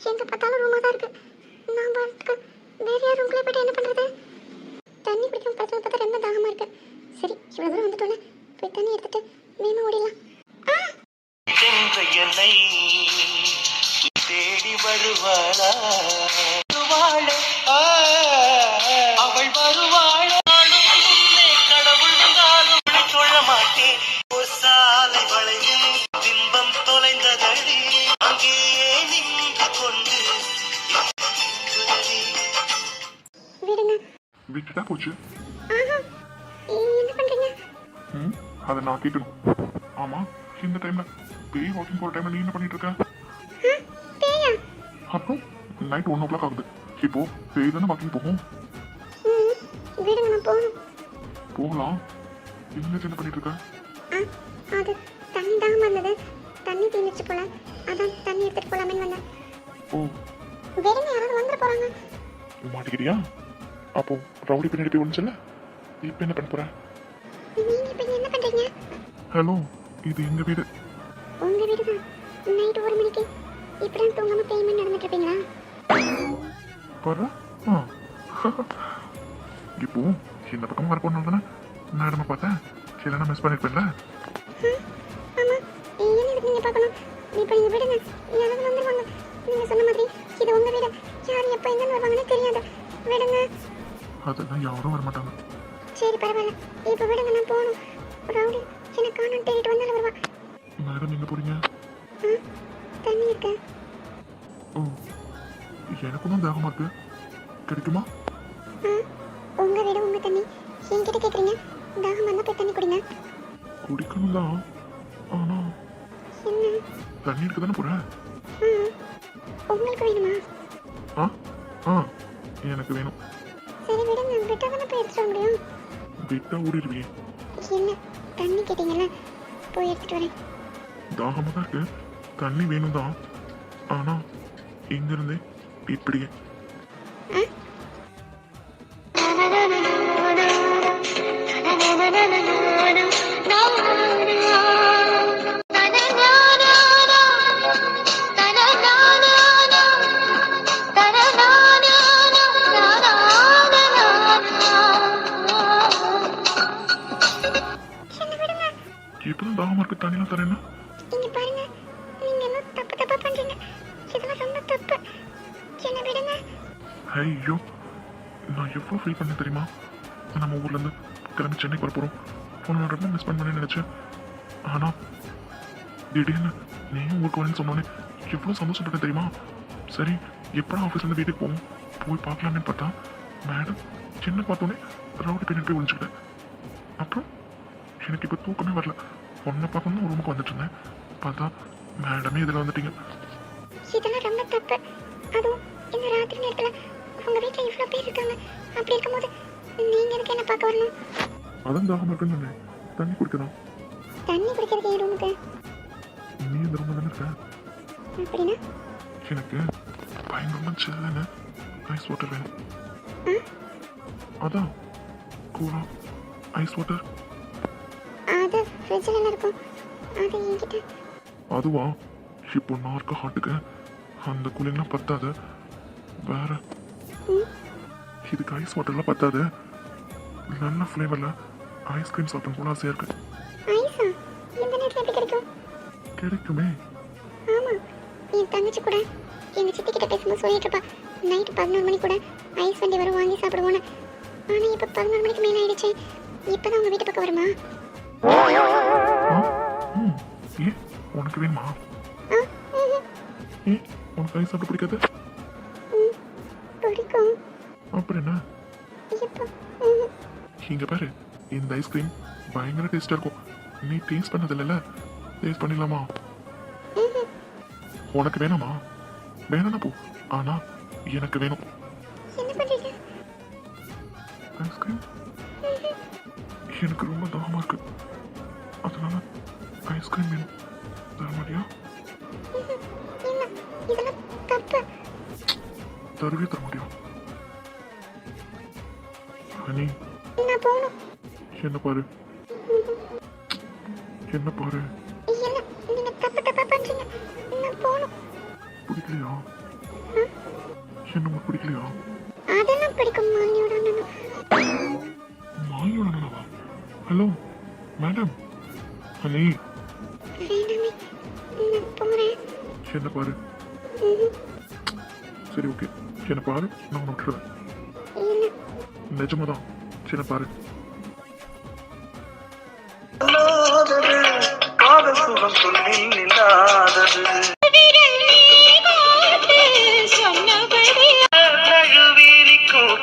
எங்க பார்த்தாலும் ரூமா தான் இருக்கு. நான் பாட்டுக்கு வேற யார் ரூம்குள்ளே போயிட்டு என்ன பண்றது? தண்ணி குடிக்கும் பழக்கம் பார்த்தா ரொம்ப தாகமா இருக்கு. சரி, இவ்வளவு தூரம் வந்துட்டோம்ல, போய் தண்ணி எடுத்துட்டு வேணும் ஓடிடலாம். தேடி வருவாளா அவள் வருவாள். கடவுள் வந்தாலும் சொல்ல மாட்டேன். சாலை வளைவில் பிம்பம் தொலைந்ததடி, அங்கேயே நின்று கொண்டு விடுங்க. விட்டுட்டா போச்சு. என்ன பண்றீங்க? அதை நான் கேட்கணும். ஆமா, இந்த டைம்ல பேய் வாக்கிங் போற டைம்ல நீ என்ன பண்ணிட்டு இருக்க? பேயா? அப்புறம் நைட் 1 o'clock ஆகுது. இப்போ பேய் தானே வாக்கிங் போகும். விடுங்க, நான் போகணும். போகலாம். என்ன பண்ணிட்டு இருக்க? அது தண்ணி தாகமா இருந்தது, தண்ணி தீர்ந்துச்சு போல, அதான் தண்ணி எடுத்துட்டு போலாமேன்னு வந்தேன். ஓ, விடுங்க, யாராவது வந்துட போறாங்க. மாட்டிக்கிறியா? அப்போ ரவுடி பின்னாடி போய் ஒழிச்சல. இப்போ என்ன பண்ண போற? நீங்க இப்ப என்ன பண்றீங்க? ஹலோ, இது எங்க வீடு. உங்க வீடு தான். நைட் 1 மணிக்கு இப்படிதான் தூங்காம பேய்மெண்ட் நடந்துட்டு இருப்பீங்களா? பாரு. இப்போ இந்த பக்கம் வர போனால தானே நான் இடமா பார்த்தேன். இல்லைன்னா மிஸ் பண்ணிருப்பேன்ல. ஆமா, என்ன இதுக்கு நீங்க பார்க்கணும்? இப்போ நீங்க விடுங்க, யாராவது வந்துருவாங்க. நீங்க சொன்ன மாதிரி இது உங்க வீடு. யார் எப்போ எங்க வருவாங்கன்னு தெரியாது. விடுங்க. அதெல்லாம் யாரும் வர மாட்டாங்க. சரி, பரவாயில்ல. இப்போ விடுங்க, நான் போகணும். ரவுடி என்ன காணோம் தேடிட்டு வந்தாலும் வருவா. மேடம் எங்க போறீங்க? தண்ணி இருக்கு. ஓ, எனக்கும் தான் தாகமா இருக்கு. கிடைக்குமா? உங்க வீடு, உங்க தண்ணி என்கிட்ட கேக்குறீங்க. தாகமா இருந்தா போய் தண்ணி குடிங்க. குடிக்கணும் தான். ஆனா என்ன? தண்ணி எடுக்க தானே போற. உங்களுக்கு வேணுமா? எனக்கு வேணும். சரி, விடுங்க. விட்டா தானே போய் எடுத்துட்டு வர முடியும். விட்டா ஓடிடுவீங்க. என்ன தண்ணி கேட்டீங்கல்ல, போய் எடுத்துட்டு வரேன். தாகமா தான் இருக்கு, தண்ணி வேணும் தான். ஆனா இங்க இருந்தே இப்படியே இப்பதான் தாகமா இருக்கு, தண்ணிலாம் தரேன்னா. இங்க பாருங்க, நீங்க என்ன தப்பா பண்றீங்க. இதெல்லாம் ரொம்ப தப்பு. என்ன விடுங்க. ஐயோ, நான் எவ்வளோ ஃபீல் பண்ணேன் தெரியுமா? நம்ம ஊர்ல இருந்து கிளம்பி சென்னைக்கு வர போறோம். நான் ரொம்ப மிஸ் பண்ணேன்னு நினைச்சேன். ஆனா திடீர்னு நீயும் ஊருக்கு வரேன்னு சொன்னோன்னே எவ்வளோ சந்தோஷப்பட்டேன் தெரியுமா? சரி, எப்படா ஆஃபீஸ்லேருந்து வீட்டுக்கு போவோம், போய் பார்க்கலாமே பார்த்தா மேடம் சின்ன பார்த்தோன்னே ரவுடி பின்னாடி போய் ஒழிச்சுக்கிட்டேன். அப்புறம் எனக்கு இப்போ தூக்கமே வரல. ஒன்றை பார்க்கணும் ஒரு ரூமுக்கு வந்துட்டு இருந்தேன். பார்த்தா மேடமே இதில் வந்துட்டீங்க. இதெல்லாம் ரொம்ப தப்பு. அதுவும் இந்த ராத்திரி நேரத்துல உங்க வீட்டுல இவ்வளவு பேர் இருக்காங்க. அப்படி இருக்கும்போது நீங்க எதுக்கு என்ன பார்க்க வரணும்? அதான் தாகமா இருக்குன்னு தண்ணி குடிக்கலாம். தண்ணி குடிக்கிறதுக்கு என் ரூமுக்கு? நீ இந்த ரூம்ல தானே இருக்க. அப்படின்னா எனக்கு பயங்கரமா சில்லுன்னு ஐஸ் வாட்டர் வேணும். அதான் கூலா ஐஸ் வாட்டர். அது ஃப்ரிட்ஜில் இருக்கும். அது என்கிட்ட. அதுவா? இப்போ நான் இருக்க ஹாட்டுக்கு அந்த கூலிங்லாம் பத்தாது. வேற இதுக்கு ஐஸ் வாட்டர்லாம் பத்தாது. நல்ல ஃப்ளேவரில் ஐஸ்கிரீம் சாப்பிடும் போல ஆசையாக இருக்கு. ஐஸா? இந்த நேரத்தில் எப்படி கிடைக்கும்? கிடைக்குமே. ஆமா, என் தங்கச்சி கூட எங்க சித்தி கிட்ட பேசும்போது சொல்லிட்டு இருப்பா, நைட்டு 11 மணி கூட ஐஸ் வண்டி வரும், வாங்கி சாப்பிடுவோன்னு. ஆனால் இப்போ 11 மணிக்கு மேலே ஆயிடுச்சு. இப்போதான் உங்க வீட்டு பக்கம் வருமா? ஏ, உனக்கு வேணுமா? ஏ, உனக்கு ஐஸ் சாப்பிட பிடிக்காது? பிடிக்கும். அப்புறம் என்ன? இங்க பாரு, இந்த ஐஸ்கிரீம் பயங்கர டேஸ்டா இருக்கும். நீ டேஸ்ட் பண்ணது இல்லைல்ல, டேஸ்ட் பண்ணிடலாமா? உனக்கு வேணாமா? வேணாம் போ. ஆனா எனக்கு வேணும். என்ன பண்றீங்க? ஐஸ்கிரீம் எனக்கு ரொம்ப தாகமா இருக்கு. அதனால ஐஸ்கிரீம் வேணும். தர மாட்டியா? இதெல்லாம் தப்பு. தருவே தர முடியும். ஹனி, நான் போகணும். என்ன பாரு, என்ன பாரு. இல்ல, நீங்க தப்பா பண்றீங்க. நான் போகணும். பிடிக்கலையா? என்ன உங்களுக்கு பிடிக்கலையா? அதெல்லாம் பிடிக்கும் மாலினியோட அண்ணனா. மாலினியோட அண்ணனாவா? Hello madam. ஹனி வேண்டாமே, நான் போகிறேன். என்ன பாரு. சரி ஓகே, என்ன பாரு, நான் உன்னை விட்டுறேன். இல்லை, நிஜமாதான், என்ன பாரு. காதல் சுகம் சொல்லில் நில்லாதது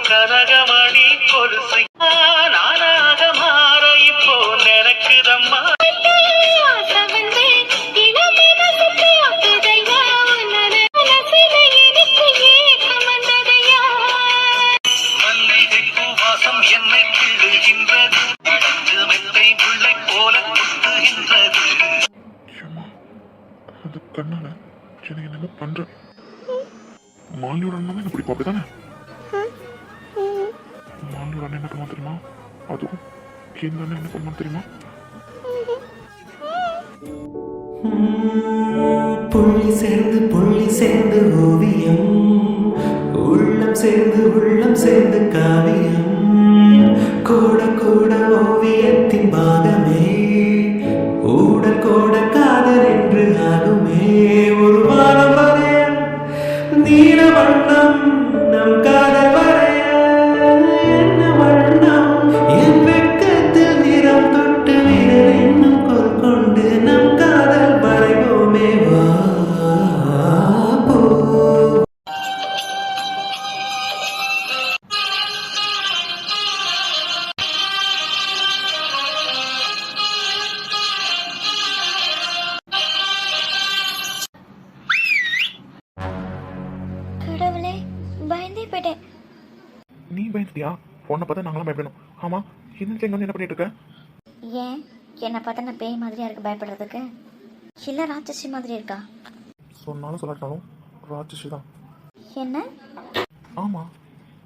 கனகமணி கொலுசை நானாக மாற இப்போ நினைக்குதம்மா. மல்லிகை பூவாசம் என்னை கிள்ளுகின்றது, மெத்தை முல்லை போல குத்துகின்றது. ஏம்மா, அந்த கண்ணால எனக்கு என்ன பண்ற? மாலினியோட அண்ணன் என்ன பிடிக்கும் அப்படிதானே? மாலினியோட அண்ணன் என்ன பண்ணுவான் தெரியுமா? அதுவும் இந்த அண்ணன் என்ன பண்ணுவான் தெரியுமா? புள்ளி சேர்ந்து ஓவியம், உள்ளம் சேர்ந்து காவியம், கூட கூட ஓவியத்தின் பாகமே, ஊடல் கோட காதல் என்று ஆகுமே. ஒரு வாரம் வரைய நீல வண்ணம் நம் காதல் வரைய, என்ன வண்ணம் என் வெட்கத்தில் நிறம் தொட்டு விரல் என்னும் கொண்டு நம் காதல் வரைவோமே. வா போ. கடவுளே, பயந்தே போயிட்டேன். நீ பயந்துட்டியா? பொண்ணை பார்த்தா நாங்களாம் பயப்படணும். ஆமா, இந்த இங்க வந்து என்ன பண்ணிட்டு இருக்க? ஏன் என்னை பார்த்தா நான் பேய் மாதிரியா இருக்கு பயப்படுறதுக்கு? இல்லை ராட்சசி மாதிரி இருக்கா? சொன்னாலும் சொல்லாட்டாலும் ராட்சசி தான். என்ன? ஆமா,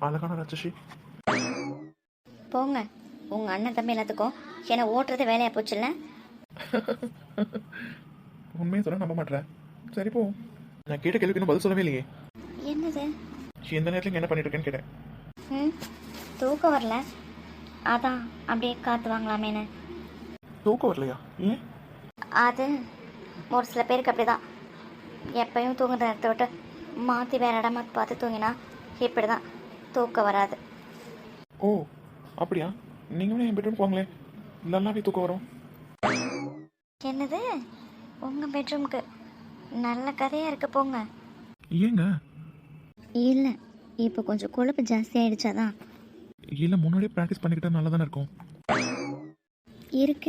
அழகான ராட்சசி. போங்க, உங்கள் அண்ணன் தம்பி எல்லாத்துக்கும் என்னை ஓட்டுறது வேலையாக போச்சுல்ல? உண்மையை சொல்ல நம்ப மாட்டேன். சரி போ. நான் கேட்ட கேள்விக்கு இன்னும் பதில் சொல்லவே இல்லையே. என்னது? எந்த நேரத்தில் இங்க என்ன பண்ணிட்டு இருக்கேன்னு கேட்டேன். தூக்கம் வரல, அதான் அப்படியே காற்று வாங்கலாமேன்னு. தூக்கம் வரலையா? ஏன்? அது ஒரு சில பேருக்கு அப்படிதான். எப்பயும் தூங்குற நேரத்தை விட்டு மாற்றி வேற இடமா பார்த்து தூங்கினா இப்படி தான் தூக்கம் வராது. ஓ அப்படியா? நீங்க வேணா என் பெட்ரூம் போங்களே, நல்லாவே தூக்கம் வரும். என்னது? உங்கள் பெட்ரூமுக்கு? நல்ல கதையாக இருக்கு, போங்க. ஏங்க? இல்லை, இப்போ கொஞ்சம் கொழுப்பு ஜாஸ்தியாகிடுச்சாதான். இல்லை, முன்னாடியே ப்ராக்டிஸ் பண்ணிக்கிட்டா நல்லா தானே இருக்கும்.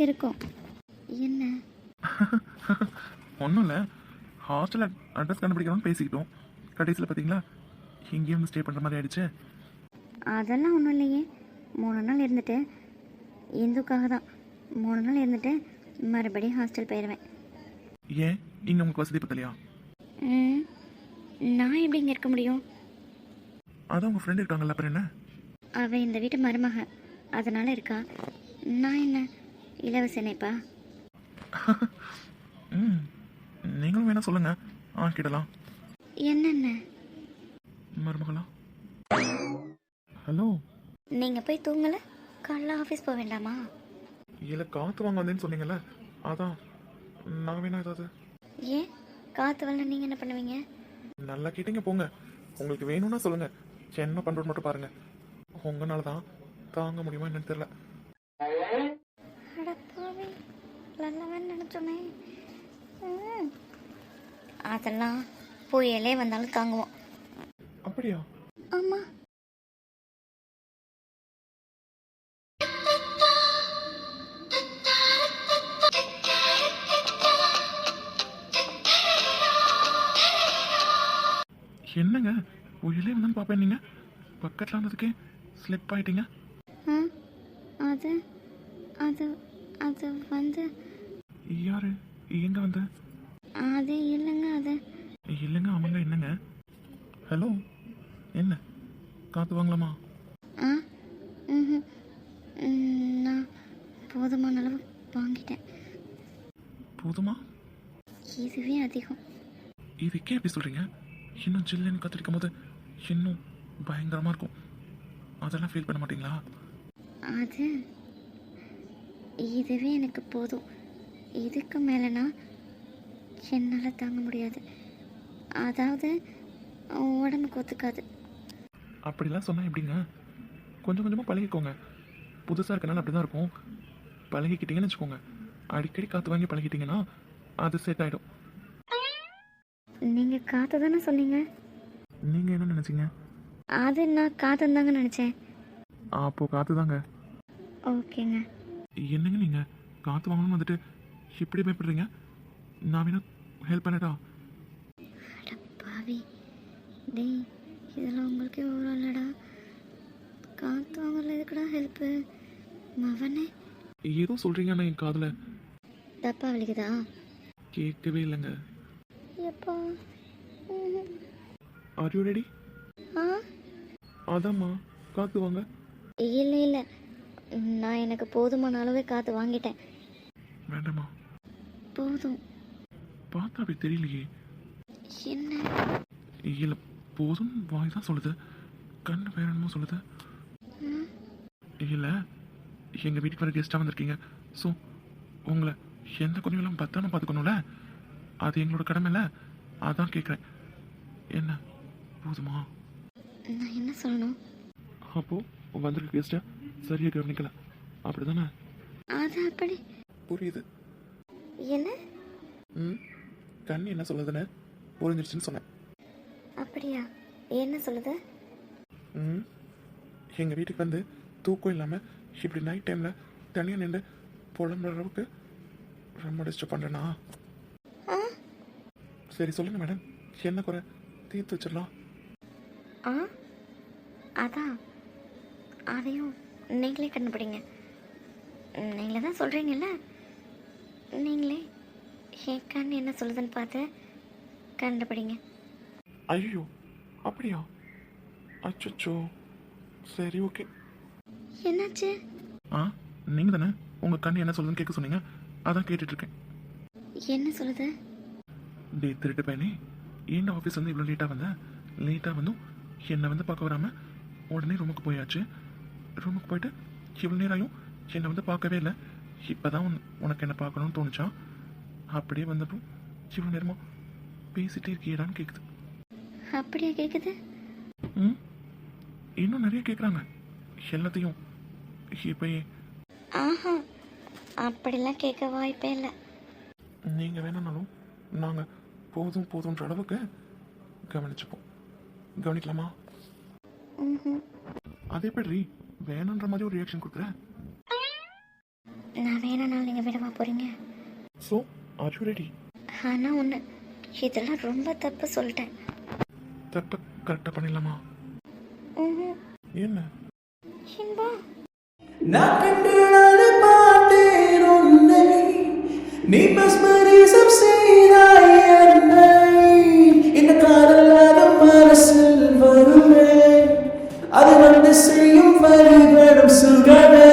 இருக்கும். என்ன? ஒன்றும் இல்லை, ஹாஸ்டல் அட்ரஸ் கண்டுபிடிக்கணும்னு பேசிக்கிட்டோம். கடைசியில் பார்த்தீங்களா இங்கேயும் வந்து ஸ்டே பண்ணுற மாதிரி ஆயிடுச்சு. அதெல்லாம் ஒன்றும் இல்லையே. 3 நாள் இருந்துட்டு, இந்துக்காக தான் 3 நாள் இருந்துட்டு மறுபடியும் ஹாஸ்டல் போயிடுவேன். ஏன் இங்கே உங்களுக்கு வசதி பத்தலையா? நான் எப்படி இங்கே இருக்க முடியும்? அதான் உங்கள் ஃப்ரெண்டு இருக்காங்கல்ல, அப்புறம் என்ன? அவள் இந்த வீட்டு மருமக, அதனால இருக்கா. நான் என்ன இலவச இணைப்பா? நீங்களும் வேணா சொல்லுங்க, கிடலாம். என்னென்ன மருமகளா? ஹலோ, நீங்கள் போய் தூங்கலை? காலைல ஆஃபீஸ் போக வேண்டாமா? இல்லை, காற்று வாங்க வந்தேன்னு சொன்னீங்கல்ல, அதான். நான் வேணா ஏதாவது? ஏன் காற்று வரல, நீங்கள் என்ன பண்ணுவீங்க? நல்லா கேட்டீங்க, போங்க. உங்களுக்கு வேணும்னா சொல்லுங்க, என்ன பண்ணுறது மட்டும் பாருங்க. உங்களால தான் தாங்க முடியுமா என்னன்னு தெரியல. அடப்பாவி, நல்லவன் நினச்சோமே. அதெல்லாம் புயலே வந்தாலும் தாங்குவோம். அப்படியா? ஆமாம். என்னங்க புயலே வந்தான்னு பார்ப்பேன், நீங்கள் பக்கத்தில் வந்ததுக்கே ஸ்லிப் ஆயிட்டீங்க. அது அது அது வந்து யாரு? எங்க வந்து? அது இல்லைங்க, அது இல்லைங்க, ஆமாங்க. என்னங்க? ஹலோ, என்ன காற்று வாங்கலாமா? நான் போதுமான அளவு வாங்கிட்டேன். போதுமா? இதுவே அதிகம். இதுக்கே எப்படி சொல்கிறீங்க? இன்னும் ஜில்லுன்னு காத்திருக்கும் போது இன்னும் பயங்கரமாக இருக்கும். அதெல்லாம் ஃபீல் பண்ண மாட்டீங்களா? அது இதுவே எனக்கு போதும். இதுக்கு மேலேனா என்னால் தாங்க முடியாது. அதாவது உடம்புக்கு ஒத்துக்காது. அப்படிலாம் சொன்னால் எப்படிங்க? கொஞ்சம் கொஞ்சமாக பழகிக்கோங்க. புதுசாக இருக்கனால அப்படி தான் இருக்கும். பழகிக்கிட்டீங்கன்னு வச்சுக்கோங்க, அடிக்கடி காற்று வாங்கி பழகிட்டீங்கன்னா அது செட் ஆகிடும். நீங்கள் காற்று தானே சொன்னீங்க? நீங்கள் என்ன நினச்சிங்க? அது நான் காற்றுன்னு தாங்க நினச்சேன். அப்போது காற்று தாங்க. ஓகேங்க. என்னங்க நீங்கள் காற்று வாங்கணும்னு வந்துட்டு இப்படி பயப்படுறீங்க? நான் வேணா ஹெல்ப் பண்ணட்டா? அட பாவி, டேய் இதெல்லாம் உங்களுக்கே ஒரு இல்லடா. காற்று வாங்கல எதுக்குடா ஹெல்ப்பு? மவனே ஏதோ சொல்கிறீங்கன்னா என் காதில் தப்பா வலிக்குதா? கேட்கவே இல்லைங்க. எப்போ? Are you ready? ஆ அதாம்மா, காற்று வாங்க. இல்லை இல்லை, நான் எனக்கு போதுமான அளவே காற்று வாங்கிட்டேன். வேண்டாமா? போதும். பார்த்தா அப்படி தெரியலையே. என்ன? இல்லை, போதும் வாய் தான் சொல்லுது, கண்ணு வேற என்னமோ சொல்லுது. இல்லை, எங்கள் வீட்டுக்கு வர கெஸ்ட்டாக வந்திருக்கீங்க. ஸோ உங்களை எந்த கொஞ்சம் இல்லாமல் பத்தாம பார்த்துக்கணும்ல, அது எங்களோட கடமை இல்லை. அதான் கேட்குறேன், என்ன போதுமா? நான் என்ன சொல்லணும்? அப்போது வந்திருக்க கெஸ்ட்டை சரியாக கவனிக்கல, அப்படி தானே? அது அப்படி. புரியுது. என்ன? கண்ணி என்ன சொல்லுதுன்னு புரிஞ்சிருச்சுன்னு சொன்னேன். அப்படியா? என்ன சொல்லுது? எங்கள் வீட்டுக்கு வந்து தூக்கம் இல்லாமல் இப்படி நைட் டைமில் தனியாக நின்று புலம்புற அளவுக்கு ரொம்ப டிஸ்டர்ப் பண்ணுறேனா? சரி சொல்லுங்கள் மேடம், என்ன குறை தீர்த்து வச்சிடலாம். ஆ அதான், அதையும் நீங்களே கண்டுபிடிங்க. நீங்களே தான் சொல்கிறீங்கல்ல, நீங்களே என் கண் என்ன சொல்லுதுன்னு பார்த்து கண்டுபிடிங்க. ஐயோ, அப்படியா? அச்சோ, சரி ஓகே. என்னாச்சு? நீங்கள் தானே உங்கள் கண் என்ன சொல்லுதுன்னு கேட்க சொன்னீங்க, அதான் கேட்டுட்ருக்கேன். என்ன சொல்லுது? டே திருட்டு பையனே, ஏன் ஆஃபீஸ் வந்து இவ்வளோ லேட்டாக வந்தும் என்னை வந்து பார்க்க வராமல் உடனே ரூமுக்கு போயாச்சு. ரூமுக்கு போயிட்டு இவ்வளோ நேரம் என்னை வந்து பார்க்கவே இல்லை. இப்போ தான் உனக்கு என்ன பார்க்கணும்னு தோணுச்சா? அப்படியே வந்தப்போ இவ்வளோ நேரமாக பேசிகிட்டே இருக்கியடான்னு கேட்குது. அப்படியா கேட்குது? இன்னும் நிறைய கேட்குறாங்க, எல்லாத்தையும் இப்போயே. ஆஹா, அப்படிலாம் கேட்க வாய்ப்பே இல்லை. நீங்கள் வேணும்னாலும் நாங்கள் போதுன்ற அளவுக்கு கவனிச்சுப்போம். கவனிக்கலாமா? அதே எப்படி வேணுன்ற மாதிரி ஒரு ரியாக்ஷன் கொடுக்குறேன். நான் வேணும்னாலும் நீங்கள் விடவா போகிறீங்க? So are you ready? ஆனால் ஒன்று, இதெல்லாம் ரொம்ப தப்பு சொல்லிட்டேன். தப்பை கரெக்டாக பண்ணிடலாமா? என்ன? இன்பா, நான் கண்டு பார்த்தேன் உன்னை, நீ மஸ்மரிசம் செய்தாய் என்னை. இந்த காதலாத மனசில் வருவேன், அது வந்து செய்யும் வழிபடும் சுகமே.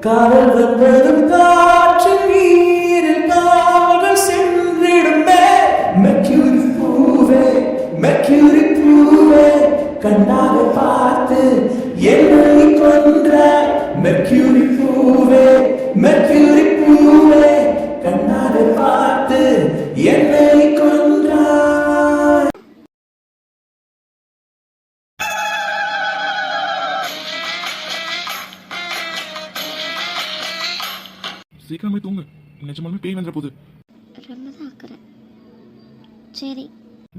காதல் வந்ததும் காற்றில் நீரில் கால்கள் சென்றிடுமே. மெர்க்யூரி பூவே கண்ணாக பார்த்து என்னை கொன்றாய். மெர்க்யூரி பூவே கண்ணாக பார்த்து என்னை கொன்றாய். சீக்கிரம் போய் தூங்கு, நிஜமாலுமே பேய் வந்துட போகுது. ரொம்ப தான் ஆக்குறேன். சரி,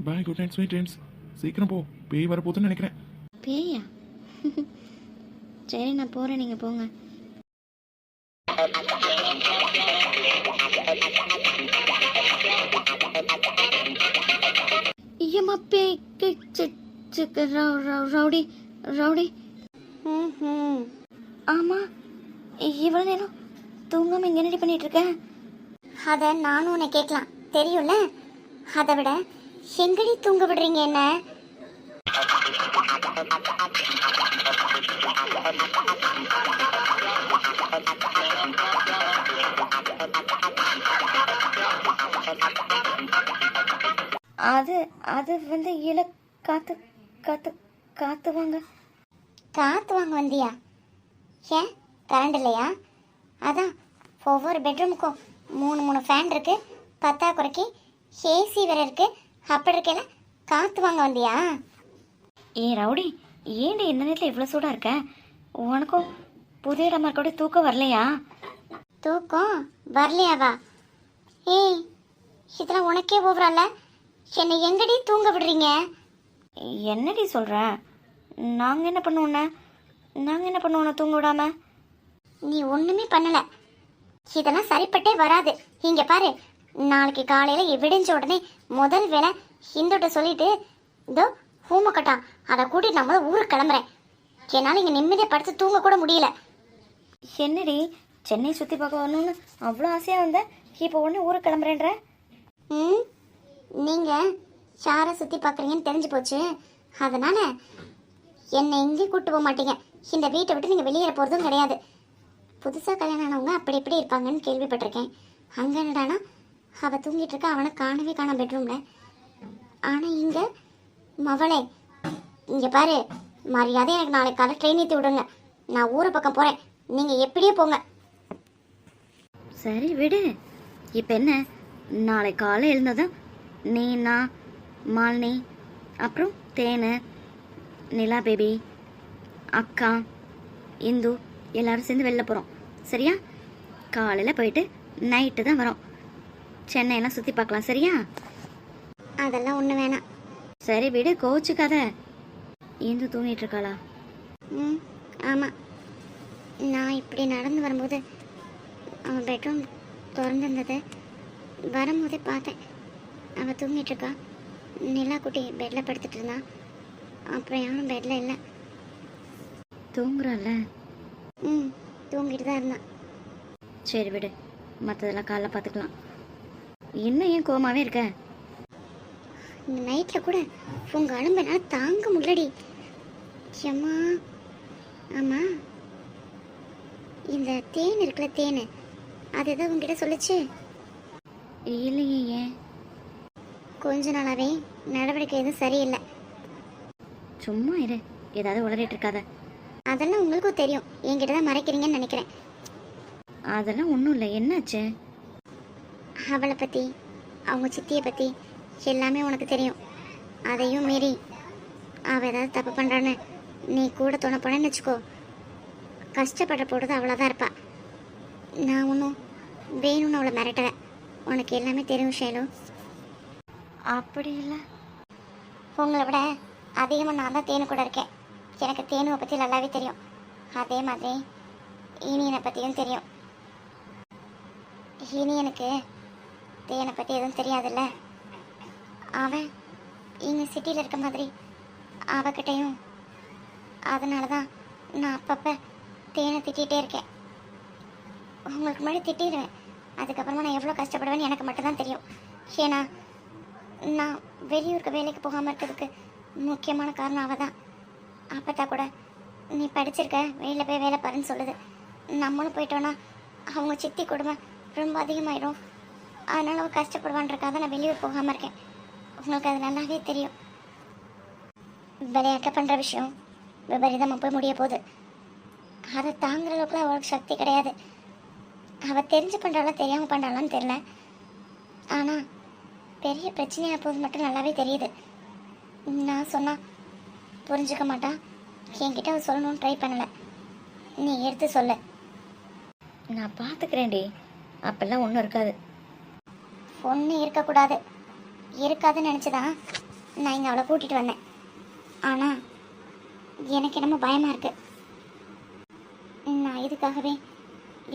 பாய், குட் நைட் ஸ்வீட் ட்ரீம்ஸ். சீக்கிரம் போ, பேய் வரப்போகுதுன்னு நினைக்கிறேன். பேயா? சரி நான் போகிறேன், நீங்கள் போங்க. ஐயம்மா, பேய் ரவுடி ரவுடி. ஆமாம், இவ்வளோ நேரம் தூங்காமல் இங்கே என்னடி பண்ணிட்டு இருக்கேன்? அதை நானும் உன்னை கேட்கலாம், தெரியும்ல. அதை விட எங்கடி தூங்க விடுறீங்க என்ன? அது வந்து காத்து காற்று காற்று வாங்க. காற்று வாங்க வந்தியா? ஏன் கரண்ட் இல்லையா? அதான் ஒவ்வொரு பெட்ரூமுக்கும் 3 ஃபேன் இருக்கு, பத்தாக்குறைக்கு ஏசி வேற இருக்கு. அப்படி இருக்கல காற்று வாங்க வந்தியா? ரவுடி, ஏன்டி இந்த நேரத்தில் இவ்வளோ சூடாக இருக்க? உனக்கும் புதிய இடமா இருக்க தூக்கம் வரலையா? தூக்கம் வரலையாவா? ஏய், இதெல்லாம் உனக்கே ஓவரால. என்னை எங்கடி தூங்க விடுறீங்க? என்னடி சொல்கிற? நாங்கள் என்ன பண்ணுவோண்ணே தூங்க விடாம? நீ ஒண்ணுமே பண்ணல. இதெல்லாம் சரிப்பட்டே வராது. இங்க பாரு, நாளைக்கு காலையில விடிஞ்ச உடனே முதல் வேலை ஹிந்துட்ட சொல்லிட்டு இதோ ஹூம கட்டா அதை கூட்டிட்டு நான் முதல்ல ஊருக்கு கிளம்புறேன். என்னால் இங்கே நிம்மதியாக படுத்து தூங்க கூட முடியல. என்னடி, சென்னை சுற்றி பார்க்க வரணும்னு அவ்வளோ ஆசையாக வந்த, இப்போ உடனே ஊருக்கு கிளம்புறேன்ற? ம், நீங்கள் யாரை சுற்றி பார்க்குறீங்கன்னு தெரிஞ்சு போச்சு. அதனால் என்னை எங்கேயும் கூப்பிட்டு போக மாட்டீங்க. இந்த வீட்டை விட்டு நீங்கள் வெளியேற போகிறதும் கிடையாது. புதுசாக கல்யாணம் ஆனவங்க அப்படி இப்படி இருப்பாங்கன்னு கேள்விப்பட்டிருக்கேன். அங்கே என்னடானா அவள் தூங்கிட்டு இருக்கா, அவனை காணவே காணாம பெட்ரூமில். ஆனால் இங்கே மவளே, இங்கே பாரு, மரியாதை எனக்கு நாளைக்கு காலை ட்ரெயின் ஏற்றி விடுங்க. நான் ஊரை பக்கம் போகிறேன், நீங்கள் எப்படியே போங்க. சரி விடு. இப்போ என்ன, நாளை காலை எழுந்ததும் நீ, நான், மாலினி, அப்புறம் தேனு, நிலா பேபி, அக்கா, இந்து எல்லாரும் சேர்ந்து வெளில போகிறோம். சரியா? காலையில் போயிட்டு நைட்டு தான் வரோம். சென்னையெல்லாம் சுற்றி பார்க்கலாம். சரியா? அதெல்லாம் ஒன்று வேணாம். சரி விடு, கோச்சுக்காத. இந்து தூங்கிட்டு இருக்காளா? ம், ஆமாம். நான் இப்படி நடந்து வரும்போது அவன் பெட்ரூம் திறந்துருந்தது. வரும்போதே பார்த்தேன் அவள் தூங்கிட்டு இருக்கா. நிலா குட்டி பெட்டில் படுத்துட்டு இருந்தான். அப்புறம் யாரும் பெட்டில் இல்லை. தூங்குறாள்ல? ம், தூங்கிட்டு தான் இருந்தான். சரி விடு, மற்றதெல்லாம் காலைல பார்த்துக்கலாம். இன்னும் ஏன் கோமாவே இருக்க? இந்த நைட்டில் கூட உங்கள் அலும்பு என்னால் தாங்க முடியலடி. அம்மா. ஆமாம், இந்த தேன் இருக்குல்ல, தேன், அது எதாவது உங்ககிட்ட சொல்லிச்சு? இல்லையே. ஏன்? கொஞ்ச நாளாவே நடவடிக்கை எதுவும் சரியில்லை. சும்மா இரு, ஏதாவது உளறிட்டு இருக்காத. அதெல்லாம் உங்களுக்கும் தெரியும், என்கிட்ட தான் மறைக்கிறீங்கன்னு நினைக்கிறேன். அதெல்லாம் ஒன்றும் இல்லை. என்னாச்சு? அவளை பற்றி, அவங்க சித்தியை பற்றி எல்லாமே உனக்கு தெரியும். அதையும் மீறி அவள் ஏதாவது தப்பு பண்ணுறான்னு நீ கூட துணை போனேன்னு வச்சுக்கோ, கஷ்டப்பட போடுறது அவ்வளோதான் இருப்பா. நான் ஒன்றும் வேணும்னு அவளை மிரட்டலை. உனக்கு எல்லாமே தெரியும் ஷேலு. அப்படி இல்லை. உங்களை விட அதிகமாக நான் தான் தேனு கூட இருக்கேன். எனக்கு தேனுவை பற்றி நல்லாவே தெரியும். அதே மாதிரி இனியனை பற்றியும் தெரியும். இனியனுக்கு தேனை பற்றி எதுவும் தெரியாதுல்ல. அவன் இங்கே சிட்டியில் இருக்க மாதிரி அவகிட்டையும். அதனால தான் நான் அப்பப்போ தேனை திட்டிகிட்டே இருக்கேன். உங்களுக்கு முன்னாடி திட்டிடுவேன், அதுக்கப்புறமா நான் எவ்வளோ கஷ்டப்படுவேன்னு எனக்கு மட்டும்தான் தெரியும். ஏன்னா நான் வெளியூருக்கு வேலைக்கு போகாமல் இருக்கிறதுக்கு முக்கியமான காரணம் அவள் தான். அப்பத்தா கூட நீ படிச்சிருக்க, வெளியில் போய் வேலை பாருன்னு சொல்லுது. நம்மளும் போயிட்டோன்னா அவங்க சித்தி கொடுமை ரொம்ப அதிகமாயிடும். அதனால் அவள் கஷ்டப்படுவான்றக்காக நான் வெளியூர் போகாமல் இருக்கேன். உங்களுக்கு அது நல்லாவே தெரியும். விளையாட்ட பண்ணுற விஷயம் விபரீதமாக போய் முடிய போகுது. அதை தாங்குற அளவுக்குலாம் அவளுக்கு சக்தி கிடையாது. அவள் தெரிஞ்சு பண்ணுறாளா தெரியாமல் பண்ணுறாளான்னு தெரில. ஆனால் பெரிய பிரச்சனையாக போது மட்டும் நல்லாவே தெரியுது. நான் சொன்னால் புரிஞ்சுக்க மாட்டா. என்கிட்ட அவள் சொல்லணும்னு ட்ரை பண்ணலை. நீ எடுத்து சொல்ல. நான் பார்த்துக்கிறேன்டி, அப்பெல்லாம் ஒன்றும் இருக்காது. ஒன்றும் இருக்கக்கூடாது. இருக்காதுன்னு நினச்சிதான் நான் இங்கே அவளை கூட்டிகிட்டு வந்தேன். ஆனால் எனக்கு என்னமோ பயமாக இருக்குது. நான் இதுக்காகவே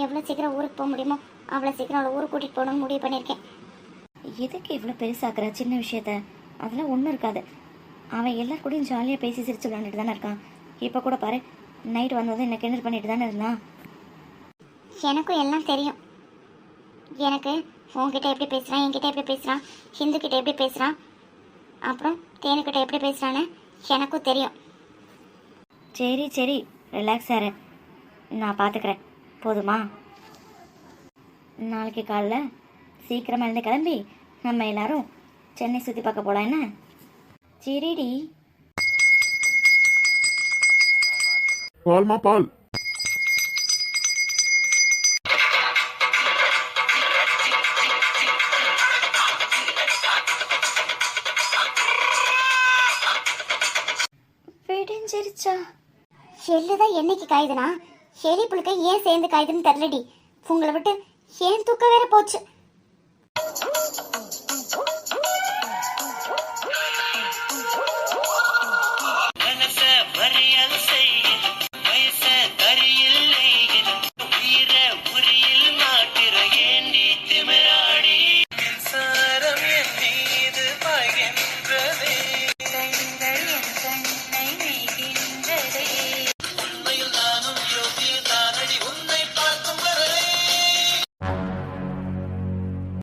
எவ்வளோ சீக்கிரம் ஊருக்கு போக முடியுமோ அவ்வளோ சீக்கிரம் அவளை ஊருக்கு கூட்டிகிட்டு போகணும்னு முடிவு பண்ணியிருக்கேன். எதுக்கு இவ்வளோ பெருசாக்குற சின்ன விஷயத்த? அதெல்லாம் ஒன்றும் இருக்காது. அவன் எல்லார் கூடயும் ஜாலியாக பேசி சிரிச்சு விளாண்டுட்டு தானே இருக்கான். இப்போ கூட பாரு, நைட்டு வந்ததும் என்ன கிண்டல் பண்ணிட்டு தானே இருந்தான். எனக்கும் எல்லாம் தெரியும். எனக்கு உன்கிட்ட எப்படி பேசுகிறான், என்கிட்ட எப்படி பேசுகிறான், ஹிந்துக்கிட்ட எப்படி பேசுகிறான், அப்புறம் தேனுக்கிட்ட எப்படி பேசுகிறான்னு எனக்கும் தெரியும். சரி சரி, ரிலாக்ஸ் ஆரு, நான் பார்த்துக்கிறேன். போதுமா? நாளைக்கு காலைல சீக்கிரமாக இருந்து கிளம்பி நம்ம எல்லாரும் சென்னை சுற்றி பார்க்க போகலாம். என்ன? சரிடி. பால்மா பால். விடிஞ்சிருச்சா? எள்ளுதான் என்னைக்கு காயுதுனா எலி புழுக்க ஏன் சேர்ந்து காயுதுன்னு தெரியலடி. உங்களை விட்டு ஏன் தூக்கம் வேற போச்சு. மனச மறியல்